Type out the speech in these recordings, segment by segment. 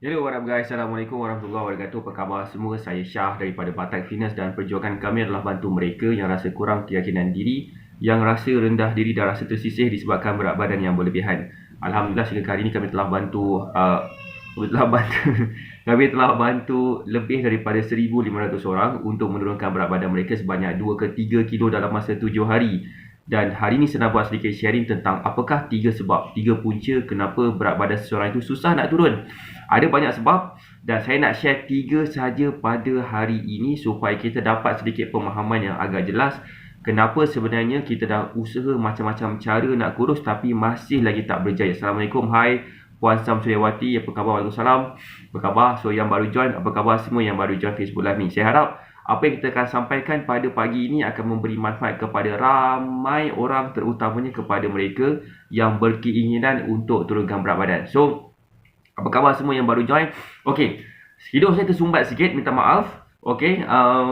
Hello, what up guys? Assalamualaikum warahmatullahi wabarakatuh. Apa khabar semua? Saya Syah daripada Batak Fitness dan perjuangan kami adalah bantu mereka yang rasa kurang keyakinan diri, yang rasa rendah diri dan rasa tersisih disebabkan berat badan yang berlebihan. Alhamdulillah sehingga kali ini kami telah bantu kami telah bantu lebih daripada 1,500 orang untuk menurunkan berat badan mereka sebanyak 2 ke 3 kilo dalam masa 7 hari. Dan hari ini saya nak buat sedikit sharing tentang apakah 3 sebab, 3 punca kenapa berat badan seseorang itu susah nak turun. Ada banyak sebab dan saya nak share 3 sahaja pada hari ini supaya kita dapat sedikit pemahaman yang agak jelas kenapa sebenarnya kita dah usaha macam-macam cara nak kurus tapi masih lagi tak berjaya. Assalamualaikum, hai Puan Samsuryawati, apa khabar? Waalaikumsalam, apa khabar? So yang baru join, apa khabar semua yang baru join Facebook Live ni? Saya harap apa yang kita akan sampaikan pada pagi ini akan memberi manfaat kepada ramai orang, terutamanya kepada mereka yang berkeinginan untuk turunkan berat badan. So apa khabar semua yang baru join? Okay, hidup saya tersumbat sikit, minta maaf. Okay,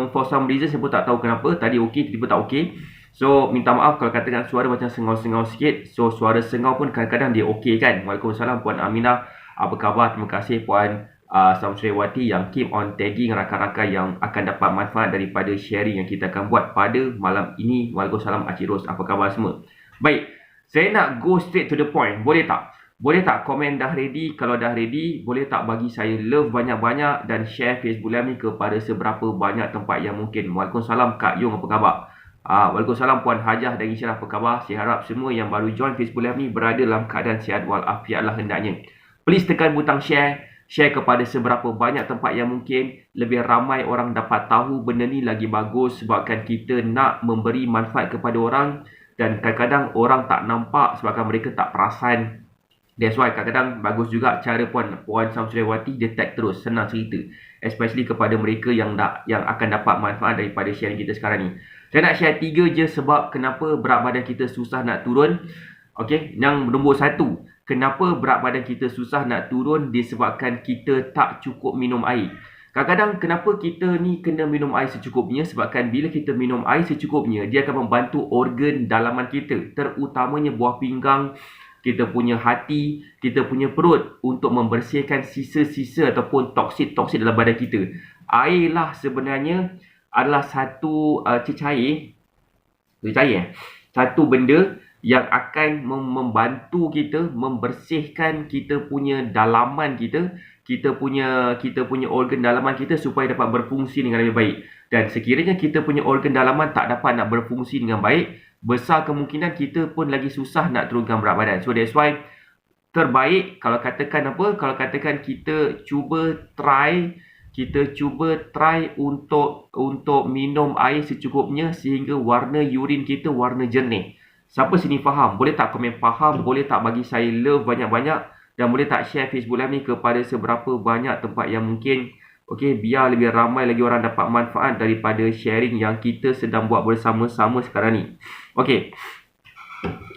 for some reason saya pun tak tahu kenapa. Tadi okay, tiba-tiba tak okay. So, minta maaf kalau katakan suara macam sengau-sengau sikit. So, suara sengau pun kadang-kadang dia okay kan. Waalaikumsalam Puan Aminah. Apa khabar? Terima kasih Puan Samsuryawati yang keep on tagging rakan-rakan yang akan dapat manfaat daripada sharing yang kita akan buat pada malam ini. Waalaikumsalam Acik Ros. Apa khabar semua? Baik, saya nak go straight to the point. Boleh tak? Boleh tak komen dah ready? Kalau dah ready, boleh tak bagi saya love banyak-banyak dan share Facebook Live ni kepada seberapa banyak tempat yang mungkin. Waalaikumsalam Kak Yung, apa khabar? Waalaikumsalam Puan Hajah dan Isyarah, apa khabar? Saya harap semua yang baru join Facebook Live ni berada dalam keadaan sihat walafiat lah hendaknya. Please tekan butang share kepada seberapa banyak tempat yang mungkin. Lebih ramai orang dapat tahu benda ni lagi bagus sebabkan kita nak memberi manfaat kepada orang dan kadang-kadang orang tak nampak sebabkan mereka tak perasan. That's why kadang-kadang bagus juga cara Puan Samsuryawati dia tag terus, senang cerita. Especially kepada mereka yang akan dapat manfaat daripada sharing kita sekarang ni. Saya nak share 3 je sebab kenapa berat badan kita susah nak turun. Okay, yang nombor 1, kenapa berat badan kita susah nak turun disebabkan kita tak cukup minum air. Kadang-kadang kenapa kita ni kena minum air secukupnya, sebabkan bila kita minum air secukupnya, dia akan membantu organ dalaman kita, terutamanya buah pinggang, kita punya hati, kita punya perut untuk membersihkan sisa-sisa ataupun toksit-toksit dalam badan kita. Air lah sebenarnya adalah satu satu benda yang akan membantu kita membersihkan kita punya dalaman kita punya organ dalaman kita supaya dapat berfungsi dengan lebih baik. Dan sekiranya kita punya organ dalaman tak dapat nak berfungsi dengan baik, besar kemungkinan kita pun lagi susah nak turunkan berat badan. So that's why terbaik kalau katakan kita cuba try untuk minum air secukupnya sehingga warna urine kita warna jernih. Siapa sini faham? Boleh tak komen faham? Boleh tak bagi saya love banyak-banyak? Dan boleh tak share Facebook Live ni kepada seberapa banyak tempat yang mungkin. Okey, biar lebih ramai lagi orang dapat manfaat daripada sharing yang kita sedang buat bersama-sama sekarang ni. Okey.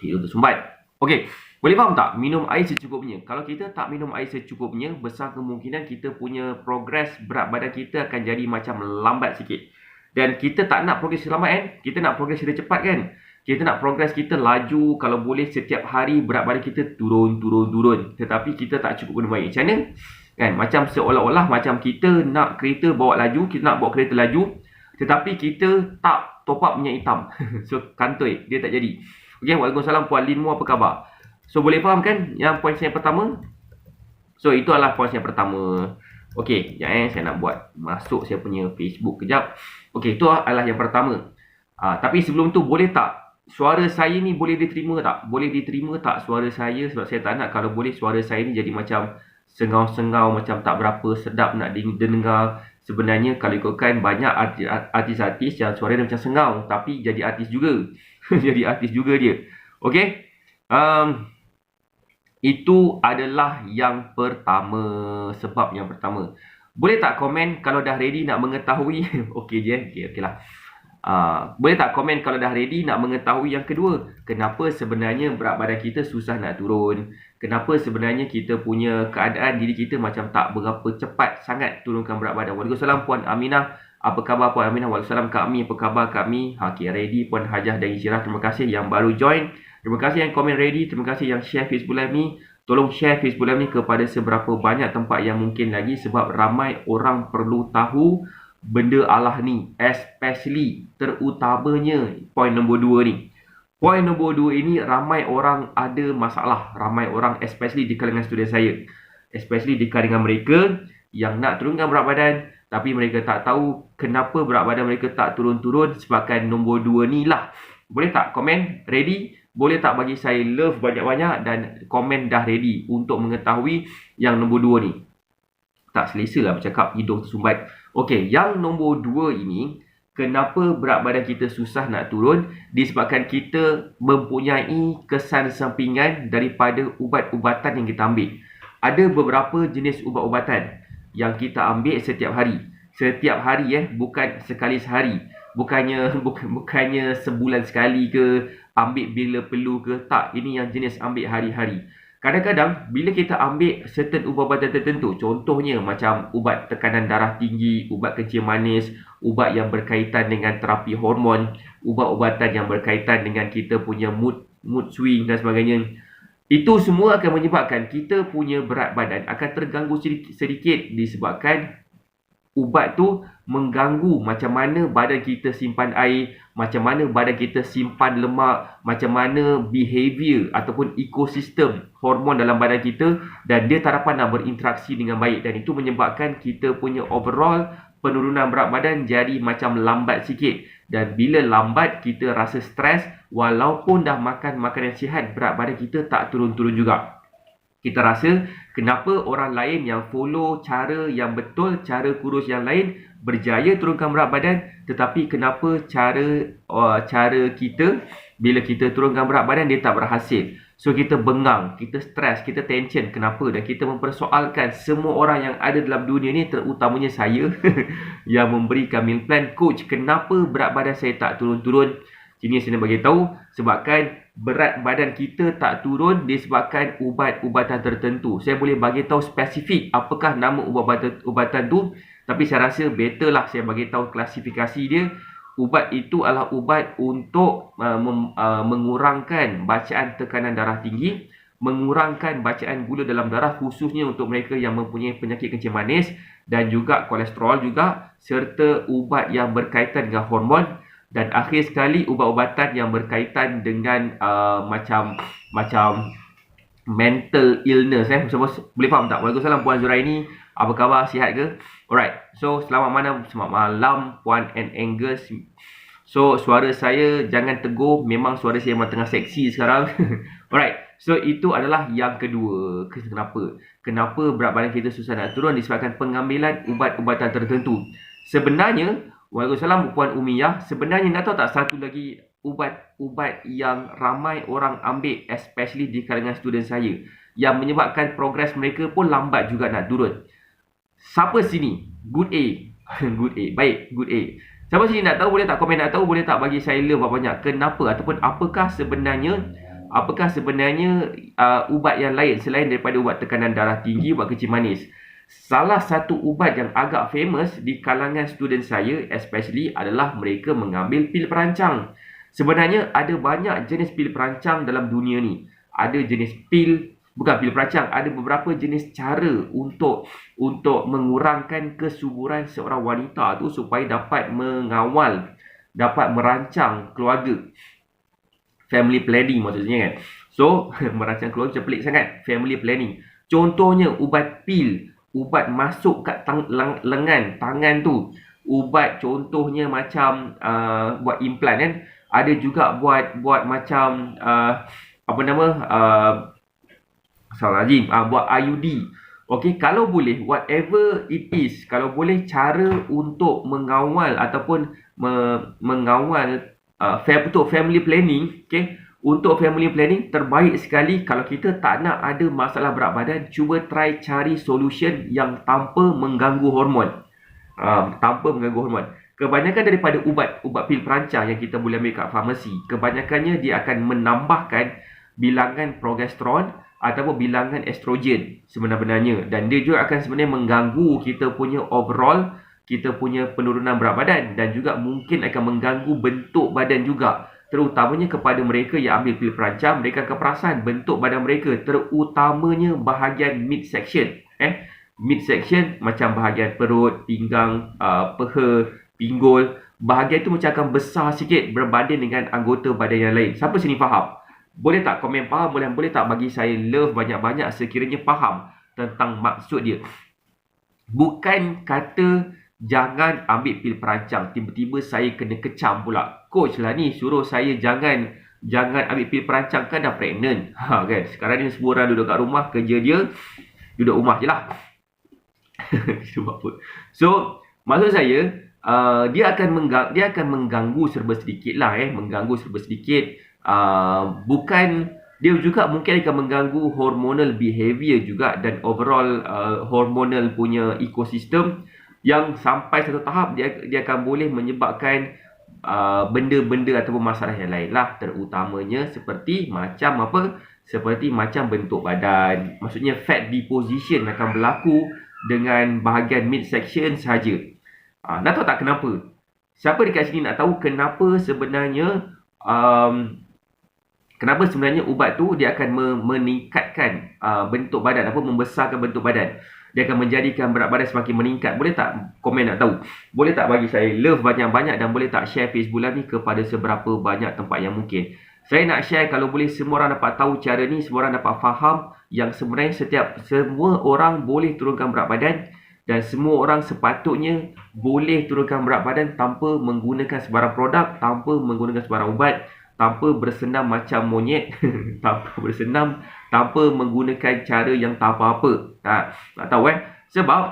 Itu tersumbat. Okey, boleh faham tak? Minum air secukupnya. Kalau kita tak minum air secukupnya, besar kemungkinan kita punya progres berat badan kita akan jadi macam lambat sikit. Dan kita tak nak progres lambat kan? Kita nak progres cepat kan? Kita nak progres kita laju, kalau boleh setiap hari berat badan kita turun. Tetapi kita tak cukup minum air. Macam mana? Kan? Macam seolah-olah macam kita nak kereta bawa laju, kita nak bawa kereta laju, tetapi kita tak top up minyak hitam. So, kantoi. Dia tak jadi. Okay, waalaikumsalam Puan Linmu, apa khabar? So, boleh faham kan yang poin saya pertama? So, itu adalah poin saya pertama. Okay, sekejap saya nak buat masuk saya punya Facebook kejap. Okay, itu adalah yang pertama. Tapi sebelum tu, boleh tak suara saya ni boleh diterima tak? Boleh diterima tak suara saya? Sebab saya tak nak kalau boleh suara saya ni jadi macam sengau-sengau, macam tak berapa sedap nak didengar. Sebenarnya kalau ikutkan banyak artis-artis yang suara dia macam sengau tapi jadi artis juga. Jadi artis juga dia. Okey. Itu adalah yang pertama, sebab yang pertama. Boleh tak komen kalau dah ready nak mengetahui? Okey je. Okey lah. Boleh tak komen kalau dah ready nak mengetahui yang kedua? Kenapa sebenarnya berat badan kita susah nak turun? Kenapa sebenarnya kita punya keadaan diri kita macam tak berapa cepat sangat turunkan berat badan? Waalaikumsalam Puan Aminah. Apa khabar Puan Aminah? Waalaikumsalam Kak Mi. Apa khabar Kak Mi? Okay, ready Puan Hajah dan Isyirah. Terima kasih yang baru join. Terima kasih yang komen ready. Terima kasih yang share Facebook Live ni. tolong share Facebook Live ni kepada seberapa banyak tempat yang mungkin lagi, sebab ramai orang perlu tahu benda Allah ni, especially terutamanya poin nombor 2 ni. Poin nombor 2 ini ramai orang ada masalah, ramai orang especially di kalangan student saya, especially di kalangan mereka yang nak turunkan berat badan tapi mereka tak tahu kenapa berat badan mereka tak turun-turun sebabkan nombor 2 ni lah. Boleh tak komen ready? Boleh tak bagi saya love banyak-banyak dan komen dah ready untuk mengetahui yang nombor 2 ni? Tak selesa lah bercakap, hidung tersumbat. Okey, yang nombor 2 ini, kenapa berat badan kita susah nak turun? Disebabkan kita mempunyai kesan sampingan daripada ubat-ubatan yang kita ambil. Ada beberapa jenis ubat-ubatan yang kita ambil setiap hari. Setiap hari bukan sekali sehari. Bukannya sebulan sekali ke, ambil bila perlu ke, tak. Ini yang jenis ambil hari-hari. Kadang-kadang bila kita ambil certain ubat-ubatan tertentu, contohnya macam ubat tekanan darah tinggi, ubat kencing manis, ubat yang berkaitan dengan terapi hormon, ubat-ubatan yang berkaitan dengan kita punya mood swing dan sebagainya, itu semua akan menyebabkan kita punya berat badan akan terganggu sedikit disebabkan ubat tu mengganggu macam mana badan kita simpan air, macam mana badan kita simpan lemak, macam mana behavior ataupun ekosistem hormon dalam badan kita, dan dia tak dapat nak berinteraksi dengan baik, dan itu menyebabkan kita punya overall penurunan berat badan jadi macam lambat sikit. Dan bila lambat, kita rasa stres, walaupun dah makan makanan sihat, berat badan kita tak turun-turun juga. Kita rasa kenapa orang lain yang follow cara yang betul, cara kurus yang lain berjaya turunkan berat badan, tetapi kenapa cara kita bila kita turunkan berat badan dia tak berhasil. So kita bengang, kita stres, kita tension. Kenapa? Dan kita mempersoalkan semua orang yang ada dalam dunia ni, terutamanya saya yang memberikan meal plan. Coach, kenapa berat badan saya tak turun-turun? Sini saya nak bagi tahu, sebabkan berat badan kita tak turun disebabkan ubat-ubatan tertentu. Saya boleh bagi tahu spesifik apakah nama ubat-ubatan tu, tapi saya rasa better lah saya bagi tahu klasifikasi dia. Ubat itu adalah ubat untuk mengurangkan bacaan tekanan darah tinggi, mengurangkan bacaan gula dalam darah, khususnya untuk mereka yang mempunyai penyakit kencing manis dan juga kolesterol juga, serta ubat yang berkaitan dengan hormon. Dan akhir sekali ubat-ubatan yang berkaitan dengan macam mental illness. Boleh faham tak? Waalaikumsalam Puan Zuraini. Apa khabar? Sihat ke? Alright. So selamat malam Puan and Angus. So suara saya jangan tegur, memang suara saya memang tengah seksi sekarang. Alright. So itu adalah yang kedua. Kenapa berat badan kita susah nak turun? Disebabkan pengambilan ubat-ubatan tertentu. Sebenarnya, waalaikumsalam Puan Umiyah, sebenarnya nak tahu tak satu lagi ubat-ubat yang ramai orang ambil, especially di kalangan student saya, yang menyebabkan progres mereka pun lambat juga nak turun? Siapa sini? Good A. Good A. Baik, good A. Siapa sini nak tahu? Boleh tak komen nak tahu? Boleh tak bagi saya love banyak? Kenapa? Ataupun apakah sebenarnya ubat yang lain selain daripada ubat tekanan darah tinggi, ubat kencing manis? Salah satu ubat yang agak famous di kalangan student saya especially adalah mereka mengambil pil perancang. Sebenarnya ada banyak jenis pil perancang dalam dunia ni. Ada jenis pil, bukan pil perancang, ada beberapa jenis cara untuk mengurangkan kesuburan seorang wanita tu supaya dapat mengawal, dapat merancang keluarga. Family planning maksudnya kan. So, merancang keluarga macam pelik sangat. Family planning. Contohnya ubat pil, ubat masuk kat lengan, tangan tu. Ubat contohnya macam buat implant kan. Ada juga buat macam buat IUD. Okey, kalau boleh, whatever it is, kalau boleh cara untuk mengawal ataupun mengawal untuk family planning, okey. Untuk family planning, terbaik sekali kalau kita tak nak ada masalah berat badan, cuba try cari solution yang tanpa mengganggu hormon. Kebanyakan daripada ubat pil perancang yang kita boleh ambil kat farmasi, kebanyakannya dia akan menambahkan bilangan progesteron ataupun bilangan estrogen sebenarnya. Dan dia juga akan sebenarnya mengganggu kita punya overall, kita punya penurunan berat badan, dan juga mungkin akan mengganggu bentuk badan juga. terutamanya kepada mereka yang ambil pil perancang, mereka akan perasan bentuk badan mereka, terutamanya bahagian midsection. Midsection macam bahagian perut, pinggang, peha, pinggul. Bahagian itu macam akan besar sikit berbanding dengan anggota badan yang lain. Siapa sini faham? Boleh tak komen faham? Boleh tak bagi saya love banyak-banyak sekiranya faham tentang maksud dia. Bukan kata jangan ambil pil perancang, tiba-tiba saya kena kecam pula. Coach lah ni suruh saya jangan ambil pil perancang, kan dah pregnant. Kan? Sekarang ni semua orang duduk kat rumah, kerja dia duduk rumah je lah. So, maksud saya dia akan mengganggu serba sedikit lah, mengganggu serba sedikit. Bukan, dia juga mungkin akan mengganggu hormonal behavior juga dan overall hormonal punya ekosistem, yang sampai satu tahap dia akan boleh menyebabkan benda-benda ataupun masalah yang lain lah, terutamanya seperti macam bentuk badan. Maksudnya fat deposition akan berlaku dengan bahagian midsection saja. Nak tahu tak kenapa? Siapa dekat sini nak tahu kenapa sebenarnya ubat tu dia akan meningkatkan bentuk badan, membesarkan bentuk badan. Dia akan menjadikan berat badan semakin meningkat. Boleh tak komen nak tahu? Boleh tak bagi saya love banyak-banyak, dan boleh tak share Facebook Live ni kepada seberapa banyak tempat yang mungkin. Saya nak share, kalau boleh semua orang dapat tahu cara ni, semua orang dapat faham yang sebenarnya semua orang boleh turunkan berat badan, dan semua orang sepatutnya boleh turunkan berat badan tanpa menggunakan sebarang produk, tanpa menggunakan sebarang ubat, tanpa bersenam macam monyet, tanpa menggunakan cara yang tak apa-apa. Nak tahu sebab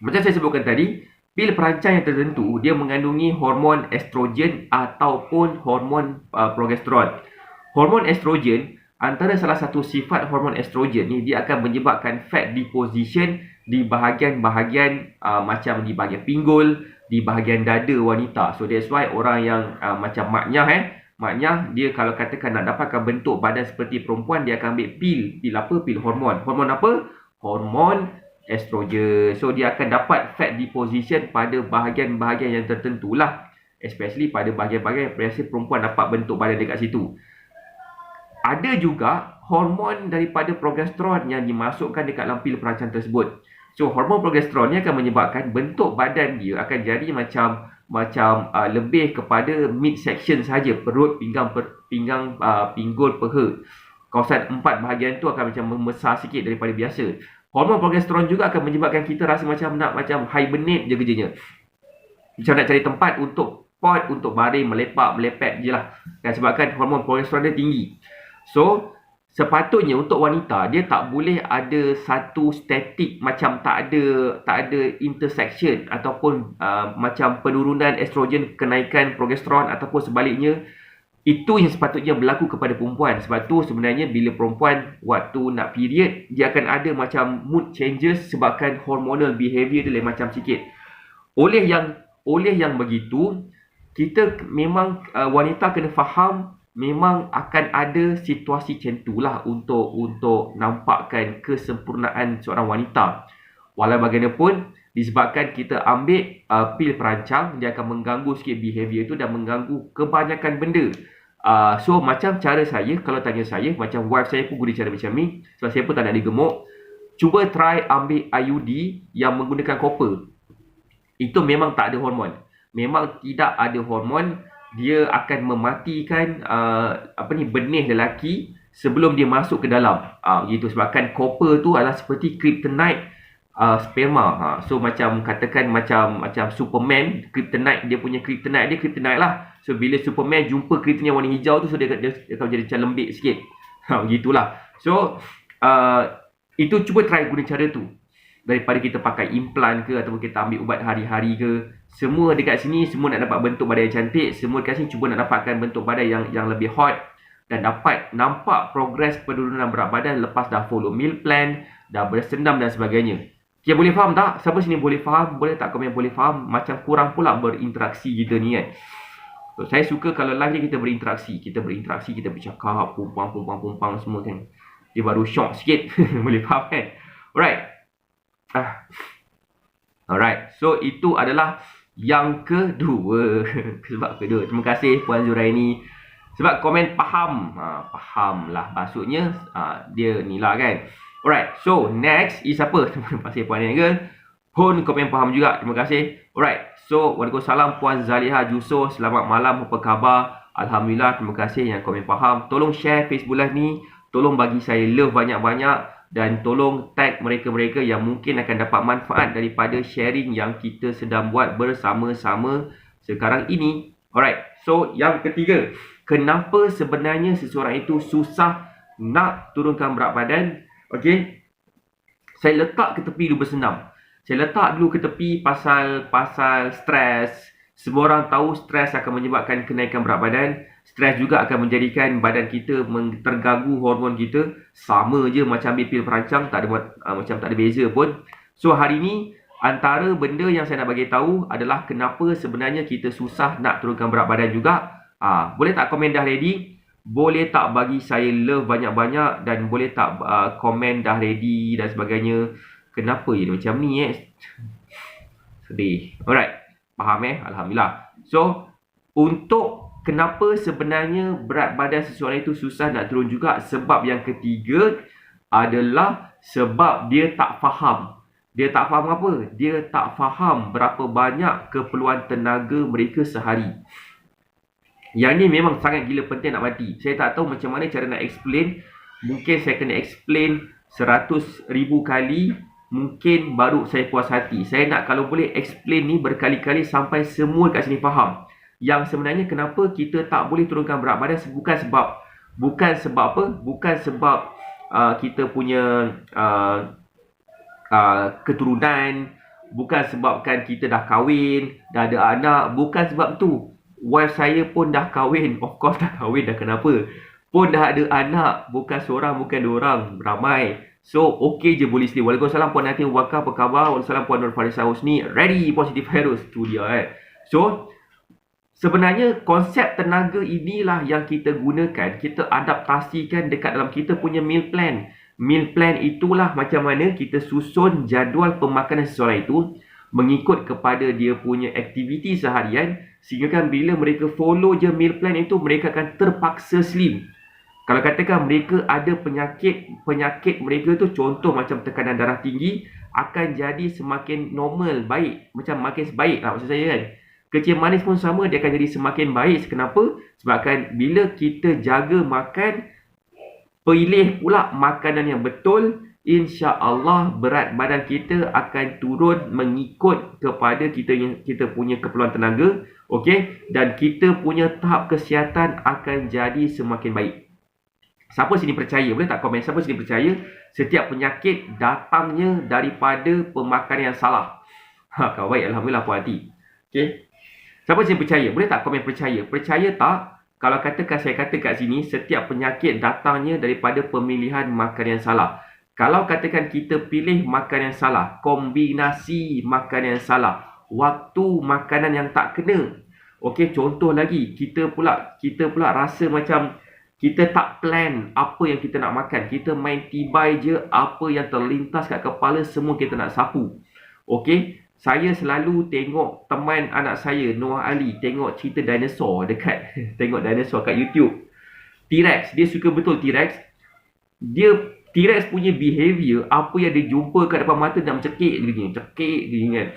macam saya sebutkan tadi, pil perancang yang tertentu dia mengandungi hormon estrogen ataupun hormon progesteron. Hormon estrogen, antara salah satu sifat hormon estrogen ni, dia akan menyebabkan fat deposition di bahagian-bahagian macam di bahagian pinggul, di bahagian dada wanita. So that's why orang yang macam maknya dia kalau katakan nak dapatkan bentuk badan seperti perempuan, dia akan ambil pil hormon. Hormon apa? Hormon estrogen. So dia akan dapat fat deposition pada bahagian-bahagian yang tertentu lah, especially pada bahagian-bahagian biasa perempuan dapat bentuk badan dekat situ. Ada juga hormon daripada progesteron yang dimasukkan dekat dalam pil perancang tersebut. So hormon progesteron ni akan menyebabkan bentuk badan dia akan jadi macam lebih kepada midsection saja, perut, pinggang, pinggul, peha. Kawasan 4 bahagian tu akan macam membesar sikit daripada biasa. Hormon progesteron juga akan menyebabkan kita rasa macam hibernate je kerjanya. Macam nak cari tempat untuk baring, melepet je lah. Sebabkan hormon progesteron dia tinggi. So, sepatutnya untuk wanita, dia tak boleh ada satu statik, macam tak ada intersection ataupun macam penurunan estrogen, kenaikan progesteron ataupun sebaliknya. Itu yang sepatutnya berlaku kepada perempuan. Sebab tu sebenarnya bila perempuan waktu nak period, dia akan ada macam mood changes sebabkan hormonal behavior dia lain macam sikit. Oleh yang begitu, kita memang wanita kena faham memang akan ada situasi macam itulah untuk nampakkan kesempurnaan seorang wanita. Walau bagaimanapun, disebabkan kita ambil pil perancang, dia akan mengganggu sikit behavior itu dan mengganggu kebanyakan benda. So macam cara saya, kalau tanya saya, macam wife saya pun guna cara macam ni, sebab saya pun tak nak digemuk. Cuba try ambil IUD yang menggunakan copper. Itu memang tak ada hormon. Memang tidak ada hormon. Dia akan mematikan benih lelaki sebelum dia masuk ke dalam. Gitu, sebabkan copper tu adalah seperti kryptonite sperma. So macam katakan macam Superman, kryptonite, dia punya kryptonite dia kryptonite lah. So bila Superman jumpa kryptonite warna hijau tu, so dia akan jadi macam lembik sikit. Begitulah. So itu cuba try guna cara tu, daripada kita pakai implant ke ataupun kita ambil ubat hari-hari ke. Semua dekat sini, semua nak dapat bentuk badan yang cantik. Semua dekat sini cuba nak dapatkan bentuk badan yang lebih hot dan dapat nampak progres penurunan berat badan lepas dah follow meal plan, dah bersenam dan sebagainya. Okay, boleh faham tak? Siapa sini boleh faham? Boleh tak komen boleh faham? Macam kurang pula berinteraksi kita ni kan. So, saya suka kalau live ni kita berinteraksi. Kita bercakap, pumpang semua kan. Dia baru shock sikit. Boleh faham kan? Alright. So itu adalah Yang kedua, sebab kedua, terima kasih Puan Zuraini. Sebab komen faham. Faham lah maksudnya. Dia ni lah kan. Alright, so next is apa? Terima kasih Puan Nigel. Pun komen faham juga. Terima kasih. Alright, so Waalaikumsalam Puan Zaliha Juso. Selamat malam, apa khabar? Alhamdulillah, terima kasih yang komen faham. Tolong share Facebook Live ni. Tolong bagi saya love banyak-banyak. Dan tolong tag mereka-mereka yang mungkin akan dapat manfaat daripada sharing yang kita sedang buat bersama-sama sekarang ini. Alright, so yang ketiga, kenapa sebenarnya seseorang itu susah nak turunkan berat badan? Okay, saya letak ke tepi dulu bersenam. Saya letak dulu ke tepi pasal stres. Semua orang tahu stres akan menyebabkan kenaikan berat badan. Stres juga akan menjadikan badan kita terganggu hormon kita. Sama je macam ambil pil perancang, macam tak ada beza pun. So hari ni antara benda yang saya nak bagi tahu adalah kenapa sebenarnya kita susah nak turunkan berat badan juga. Boleh tak komen dah ready? Boleh tak bagi saya love banyak-banyak dan boleh tak komen dah ready dan sebagainya. Kenapa je macam ni Sedih. Alright. Faham Alhamdulillah. So untuk kenapa sebenarnya berat badan seseorang itu susah nak turun juga, sebab yang ketiga adalah sebab dia tak faham. Dia tak faham apa? Dia tak faham berapa banyak keperluan tenaga mereka sehari. Yang ni memang sangat gila penting nak mati. Saya tak tahu macam mana cara nak explain. Mungkin saya kena explain 100,000 kali. Mungkin baru saya puas hati. Saya nak kalau boleh explain ni berkali-kali sampai semua kat sini faham. Yang sebenarnya kenapa kita tak boleh turunkan berat badan bukan sebab apa? Bukan sebab kita punya keturunan, bukan sebabkan kita dah kahwin, dah ada anak, bukan sebab tu. Wife saya pun dah kahwin, of course dah kahwin, dah kenapa? Pun dah ada anak, bukan seorang, bukan dua orang, ramai. So, okey je boleh sendiri. Waalaikumsalam Puan Natia Wakar, apa khabar? Waalaikumsalam Puan Nur Farisa Husni. Ready, positive heroes. Tu dia So, sebenarnya konsep tenaga inilah yang kita gunakan. Kita adaptasikan dekat dalam kita punya meal plan. Meal plan itulah macam mana kita susun jadual pemakanan seseorang itu mengikut kepada dia punya aktiviti seharian. Sehingga kan bila mereka follow je meal plan itu, mereka akan terpaksa slim. Kalau katakan mereka ada penyakit mereka tu contoh macam tekanan darah tinggi, akan jadi semakin normal, baik. Macam makin baik lah maksud saya kan. Kecil manis pun sama, dia akan jadi semakin baik. Kenapa? Sebabkan bila kita jaga makan, pilih pula makanan yang betul, insya-Allah berat badan kita akan turun mengikut kepada kita punya keperluan tenaga, okey, dan kita punya tahap kesihatan akan jadi semakin baik. Siapa sini percaya? Boleh tak komen? Siapa sini percaya setiap penyakit datangnya daripada pemakanan yang salah? Kau baik, Alhamdulillah puan hati. Okay. Siapa sini percaya? Boleh tak komen percaya? Percaya tak? Kalau saya kata kat sini, setiap penyakit datangnya daripada pemilihan makanan yang salah. Kalau katakan kita pilih makanan yang salah, kombinasi makanan yang salah, waktu makanan yang tak kena. Okey, contoh lagi, kita pula rasa macam kita tak plan apa yang kita nak makan. Kita main tibai je apa yang terlintas kat kepala semua kita nak sapu. Okey, saya selalu tengok teman anak saya, Noah Ali, tengok cerita dinosaur dekat tengok dinosaur kat YouTube. T-Rex, dia suka betul T-Rex. T-Rex punya behavior, apa yang dia jumpa kat depan mata dan cekik dia kan.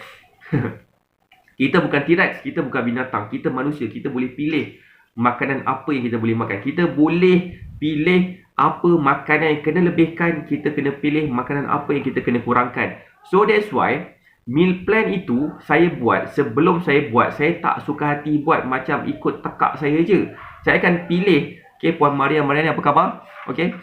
Kita bukan T-Rex, kita bukan binatang, kita manusia, kita boleh pilih makanan apa yang kita boleh makan. Kita boleh pilih apa makanan yang kena lebihkan, kita kena pilih makanan apa yang kita kena kurangkan. So that's why meal plan itu saya buat, sebelum saya buat, saya tak suka hati buat macam ikut tekak saya je. Saya akan pilih, okay, Puan Maria apa khabar? Okay,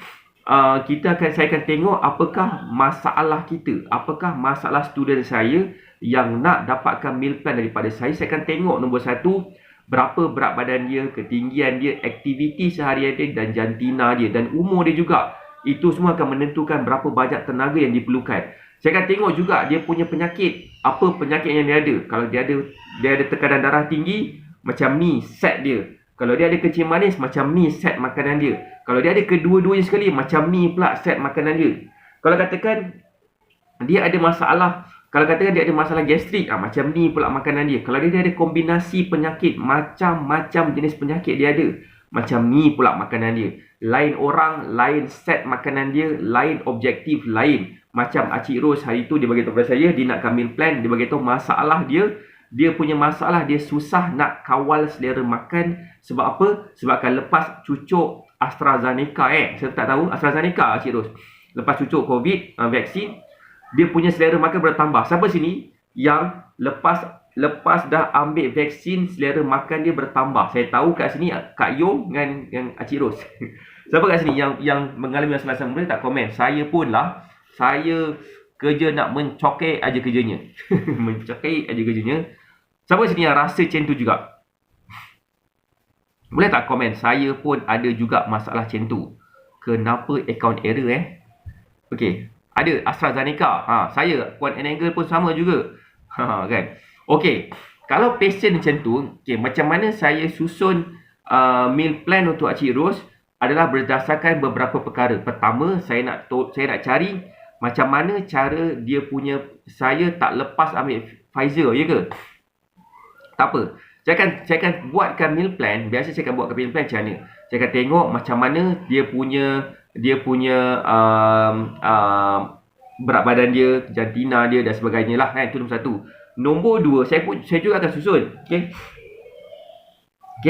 saya akan tengok apakah masalah kita, apakah masalah student saya yang nak dapatkan meal plan daripada saya. Saya akan tengok nombor satu, berapa berat badan dia, ketinggian dia, aktiviti seharian dia dan jantina dia dan umur dia juga. Itu semua akan menentukan berapa banyak tenaga yang diperlukan. Saya akan tengok juga dia punya penyakit, apa penyakit yang dia ada. Kalau dia ada tekanan darah tinggi, macam ni set dia. Kalau dia ada kecil manis, macam ni set makanan dia. Kalau dia ada kedua-duanya sekali, macam ni pula set makanan dia. Kalau katakan dia ada masalah Kalau katakan dia ada masalah gastrik, macam ni pula makanan dia. Kalau dia ada kombinasi penyakit, macam-macam jenis penyakit dia ada, macam ni pula makanan dia. Lain orang, lain set makanan dia, lain objektif lain. Macam Acik Ros hari tu dia bagi tahu kepada saya, dia nak meal plan, dia bagi tahu masalah dia punya masalah, dia susah nak kawal selera makan. Sebab apa? Sebabkan lepas cucuk AstraZeneca saya tak tahu AstraZeneca Acik Ros. Lepas cucuk COVID vaksin, dia punya selera makan bertambah. Siapa sini yang lepas dah ambil vaksin selera makan dia bertambah? Saya tahu kat sini Kak Yong dengan Acik Ros. Siapa kat sini yang mengalami masalah sama? Boleh tak komen? Saya pun lah. Saya kerja nak mencokek aja kerjanya. Mencokek aja kerjanya. Siapa sini yang rasa macam tu juga? Boleh tak komen? Saya pun ada juga masalah macam tu. Kenapa account error Okey. Ada AstraZeneca. Saya Puan Angle pun sama juga. Kan? Okey. Kalau patient macam tu, macam mana saya susun meal plan untuk Acik Ros adalah berdasarkan beberapa perkara. Pertama, saya nak cari macam mana cara dia punya, saya tak lepas ambil Pfizer, ya ke? Tak apa. Saya akan buatkan meal plan. Biasa saya akan buatkan meal plan macam mana. Saya akan tengok macam mana dia punya berat badan dia, jantina dia dan sebagainya lah kan. Itu nombor satu. Nombor dua, saya juga akan susun. Okey,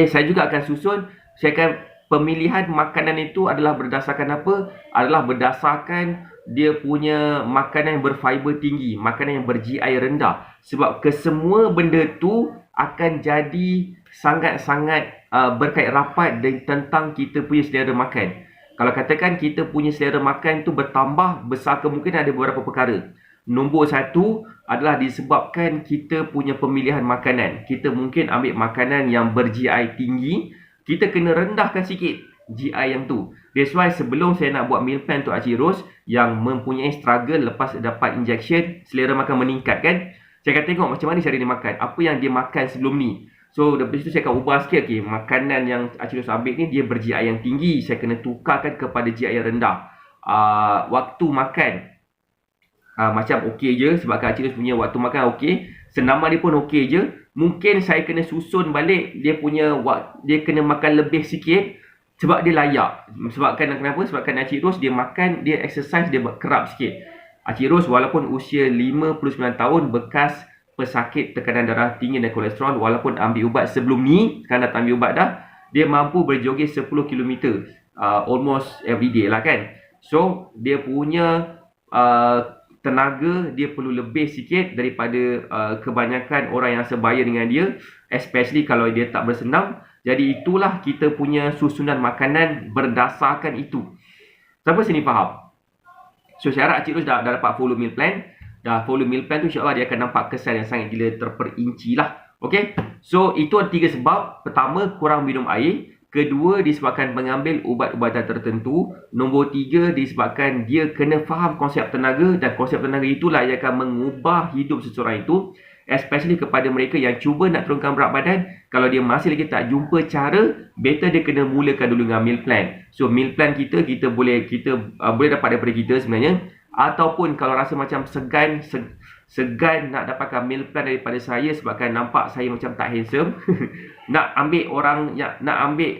saya juga akan susun. Saya akan pemilihan makanan itu adalah berdasarkan apa? Adalah berdasarkan dia punya makanan yang berfiber tinggi, makanan yang ber-GI rendah. Sebab kesemua benda tu akan jadi sangat-sangat berkait rapat tentang kita punya selera makan. Kalau katakan kita punya selera makan tu bertambah, besar kemungkinan ada beberapa perkara. Nombor satu adalah disebabkan kita punya pemilihan makanan. Kita mungkin ambil makanan yang ber-GI tinggi, kita kena rendahkan sikit GI yang tu. That's why sebelum saya nak buat meal plan untuk Acik Ros yang mempunyai struggle lepas dapat injection, selera makan meningkat kan, saya akan tengok macam mana cara dia makan, apa yang dia makan sebelum ni. So dari situ saya akan ubah sikit. Makanan yang Acik Ros ambil ni dia ber-GI yang tinggi, saya kena tukarkan kepada GI yang rendah. Waktu makan macam okey je, sebabkan Acik Ros punya waktu makan okey, senaman dia pun okey je. Mungkin saya kena susun balik dia kena makan lebih sikit sebab dia layak. Kenapa? Sebabkan Acik Ros dia makan, dia exercise, dia kerap sikit. Acik Ros walaupun usia 59 tahun, bekas pesakit tekanan darah tinggi dan kolesterol, walaupun ambil ubat sebelum ni, sekarang dah ambil ubat dah, dia mampu berjoging 10 km almost every day lah kan. So dia punya tenaga dia perlu lebih sikit daripada kebanyakan orang yang sebaya dengan dia, especially kalau dia tak bersenam. Jadi itulah kita punya susunan makanan berdasarkan itu. Siapa sini faham? So saya harap Acik Ros dah dapat follow meal plan. Dah follow meal plan tu, insyaAllah dia akan nampak kesan yang sangat gila terperinci lah. Okay, so itu ada 3 sebab. Pertama, kurang minum air. Kedua, disebabkan mengambil ubat-ubatan tertentu. Nombor 3, disebabkan dia kena faham konsep tenaga. Dan konsep tenaga itulah yang akan mengubah hidup seseorang itu. Especially kepada mereka yang cuba nak turunkan berat badan. Kalau dia masih lagi tak jumpa cara, better dia kena mulakan dulu dengan meal plan. So meal plan kita boleh dapat daripada kita sebenarnya. Ataupun kalau rasa macam segan nak dapatkan meal plan daripada saya sebabkan nampak saya macam tak handsome, nak ambil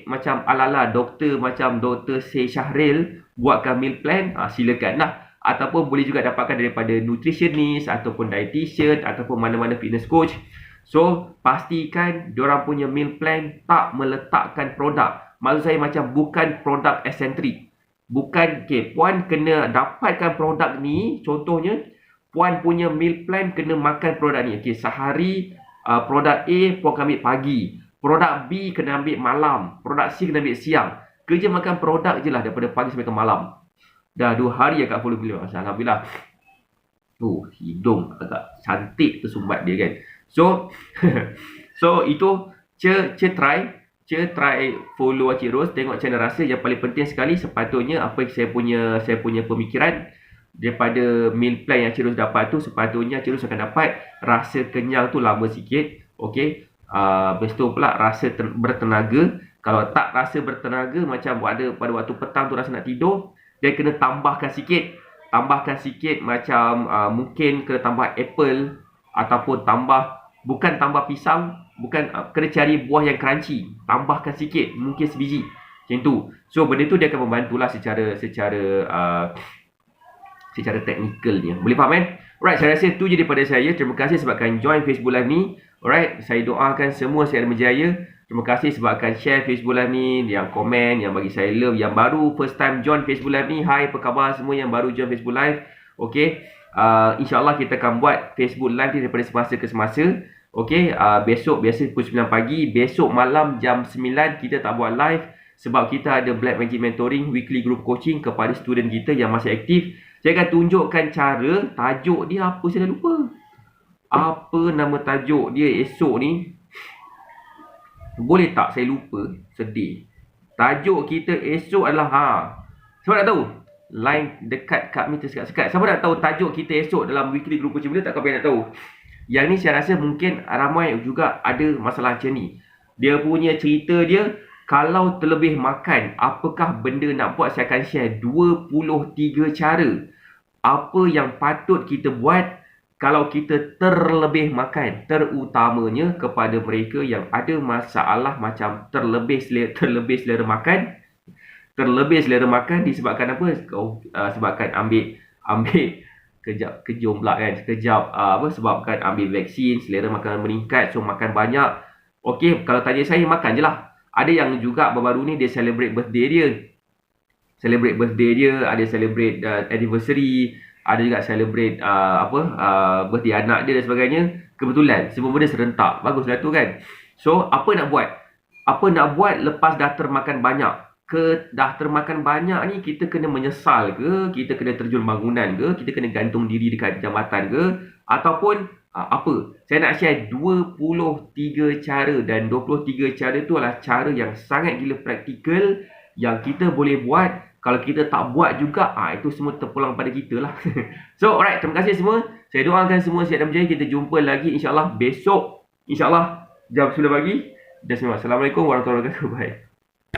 macam ala-ala doktor macam Dr. Syed Syahril buatkan meal plan, silakan lah. Ataupun boleh juga dapatkan daripada nutritionist ataupun dietitian ataupun mana-mana fitness coach. So pastikan diorang punya meal plan tak meletakkan produk. Maksud saya macam bukan produk eccentric. Bukan, puan kena dapatkan produk ni. Contohnya, puan punya meal plan kena makan produk ni. Sehari produk A puan ambil pagi, produk B kena ambil malam, produk C kena ambil siang. Kerja makan produk je lah daripada pagi sampai ke malam. Dah 2 hari agak follow beliau. Alhamdulillah. Hidung agak cantik tersumbat dia kan. So so itu try follow Acik Ros, tengok channel rasa. Yang paling penting sekali sepatutnya apa yang saya punya pemikiran daripada meal plan yang Acik Ros dapat tu, sepatutnya Acik Ros akan dapat rasa kenyang tu lama sikit. Okey. Lepas tu pula rasa bertenaga. Kalau tak rasa bertenaga, macam pada waktu petang tu rasa nak tidur, dia kena tambahkan sikit tambahkan sikit macam mungkin kena tambah apple ataupun bukan tambah pisang, bukan kena cari buah yang crunchy, tambahkan sikit, mungkin sebiji macam tu. So benda tu dia akan membantulah secara teknikalnya. Boleh faham kan? Alright, saya rasa tu je daripada saya. Terima kasih sebabkan join Facebook Live ni. Alright, saya doakan semua sihat dan berjaya. Terima kasih sebabkan share Facebook Live ni, yang komen, yang bagi saya love, yang baru first time join Facebook Live ni. Hai, apa khabar semua yang baru join Facebook Live? Okay, InsyaAllah kita akan buat Facebook Live ni daripada semasa ke semasa. Okay, besok biasa pukul 9 pagi. Besok malam jam 9 kita tak buat live sebab kita ada Black Magic Mentoring weekly group coaching kepada student kita yang masih aktif. Saya akan tunjukkan cara, tajuk dia apa saya dah lupa. Apa nama tajuk dia esok ni? Boleh tak saya lupa? Sedih. Tajuk kita esok adalah siapa nak tahu? Line dekat kat meter sekat-sekat. Siapa nak tahu tajuk kita esok dalam weekly group coaching? Bila tak kau nak tahu? Yang ni saya rasa mungkin ramai juga ada masalah macam ni. Dia punya cerita dia, kalau terlebih makan, apakah benda nak buat? Saya akan share 23 cara. Apa yang patut kita buat kalau kita terlebih makan, terutamanya kepada mereka yang ada masalah macam terlebih selera makan. Terlebih selera makan disebabkan apa? Sebabkan ambil kejom pula kan. Sebabkan ambil vaksin, selera makanan meningkat, so makan banyak. Okey, kalau tanya saya, makan je lah. Ada yang juga baru-baru ni dia celebrate birthday dia. Ada celebrate anniversary, ada juga celebrate birthday anak dia dan sebagainya. Kebetulan semua benda serentak. Baguslah tu kan. So apa nak buat? Apa nak buat lepas dah termakan banyak? Dah termakan banyak ni kita kena menyesal ke? Kita kena terjun bangunan ke? Kita kena gantung diri dekat jambatan ke? Ataupun apa? Saya nak share 23 cara, dan 23 cara tu adalah cara yang sangat gila praktikal yang kita boleh buat. Kalau kita tak buat juga, itu semua terpulang pada kita lah. So, alright. Terima kasih semua. Saya doakan semua sihat dan berjaya. Kita jumpa lagi insyaAllah besok. InsyaAllah jam 9 pagi. Dan semua. Assalamualaikum warahmatullahi wabarakatuh. Bye.